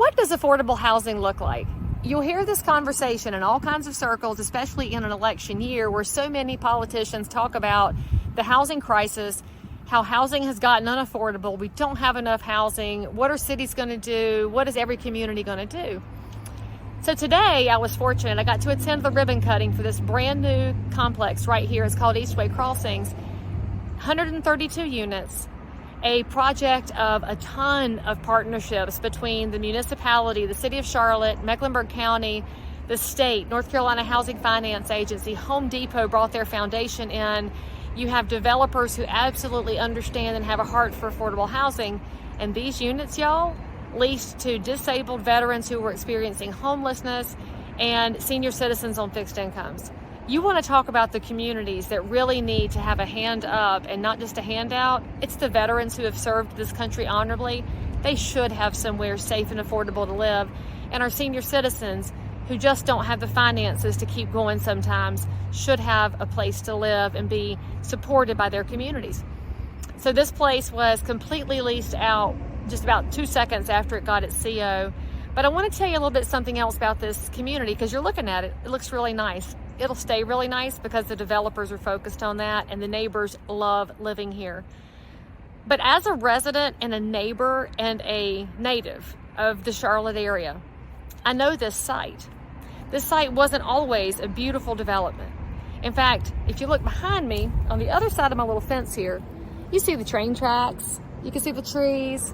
What does affordable housing look like? You'll hear this conversation in all kinds of circles, especially in an election year where so many politicians talk about the housing crisis, how housing has gotten unaffordable, we don't have enough housing, what are cities going to do, what is every community going to do? So today I was fortunate, I got to attend the ribbon cutting for this brand new complex right here. It's called Eastway Crossings, 132 units. A project of a ton of partnerships between the municipality, the city of Charlotte, Mecklenburg County, the state, North Carolina Housing Finance Agency, Home Depot brought their foundation in. You have developers who absolutely understand and have a heart for affordable housing. And these units, y'all, leased to disabled veterans who were experiencing homelessness and senior citizens on fixed incomes. You want to talk about the communities that really need to have a hand up and not just a handout. It's the veterans who have served this country honorably. They should have somewhere safe and affordable to live. And our senior citizens who just don't have the finances to keep going sometimes should have a place to live and be supported by their communities. So this place was completely leased out just about 2 seconds after it got its CO. But I want to tell you a little bit something else about this community because you're looking at it. It looks really nice. It'll stay really nice because the developers are focused on that and the neighbors love living here. But as a resident and a neighbor and a native of the Charlotte area, I know this site. This site wasn't always a beautiful development. In fact, if you look behind me on the other side of my little fence here, you see the train tracks, you can see the trees,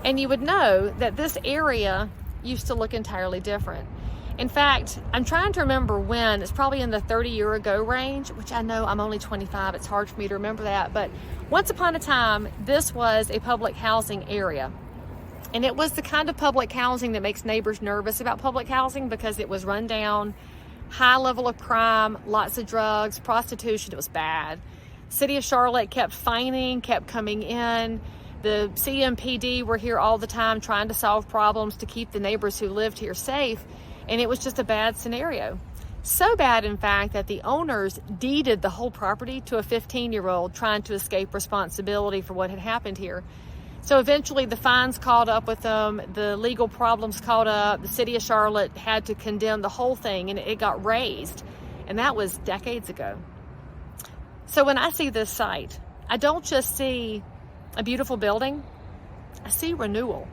and you would know that this area used to look entirely different. In fact, I'm trying to remember when. It's probably in the 30-year ago range, which I know I'm only 25. It's hard for me to remember that. But once upon a time, this was a public housing area. And it was the kind of public housing that makes neighbors nervous about public housing because it was run down, high level of crime, lots of drugs, prostitution. It was bad. City of Charlotte kept fining, kept coming in. The CMPD were here all the time trying to solve problems to keep the neighbors who lived here safe. And it was just a bad scenario. So bad, in fact, that the owners deeded the whole property to a 15-year-old trying to escape responsibility for what had happened here. So eventually the fines caught up with them, the legal problems caught up, the city of Charlotte had to condemn the whole thing and it got raised. And that was decades ago. So when I see this site, I don't just see a beautiful building, I see renewal.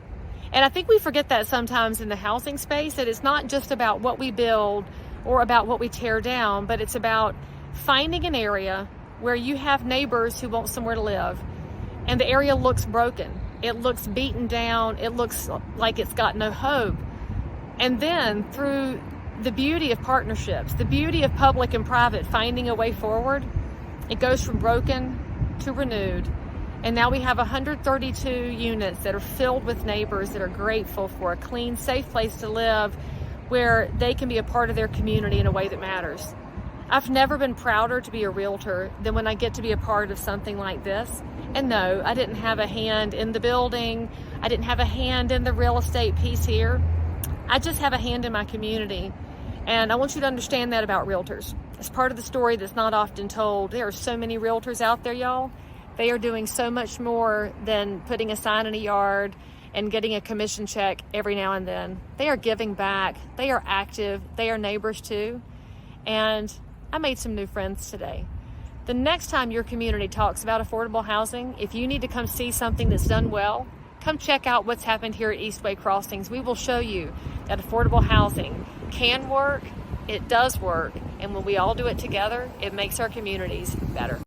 And I think we forget that sometimes in the housing space, that it's not just about what we build or about what we tear down, but it's about finding an area where you have neighbors who want somewhere to live and the area looks broken. It looks beaten down. It looks like it's got no hope. And then through the beauty of partnerships, the beauty of public and private finding a way forward, it goes from broken to renewed. And now we have 132 units that are filled with neighbors that are grateful for a clean, safe place to live where they can be a part of their community in a way that matters. I've never been prouder to be a realtor than when I get to be a part of something like this. And no, I didn't have a hand in the building. I didn't have a hand in the real estate piece here. I just have a hand in my community. And I want you to understand that about realtors. It's part of the story that's not often told. There are so many realtors out there, y'all. They are doing so much more than putting a sign in a yard and getting a commission check every now and then. They are giving back. They are active. They are neighbors too. And I made some new friends today. The next time your community talks about affordable housing, if you need to come see something that's done well, come check out what's happened here at Eastway Crossings. We will show you that affordable housing can work, it does work, and when we all do it together, it makes our communities better.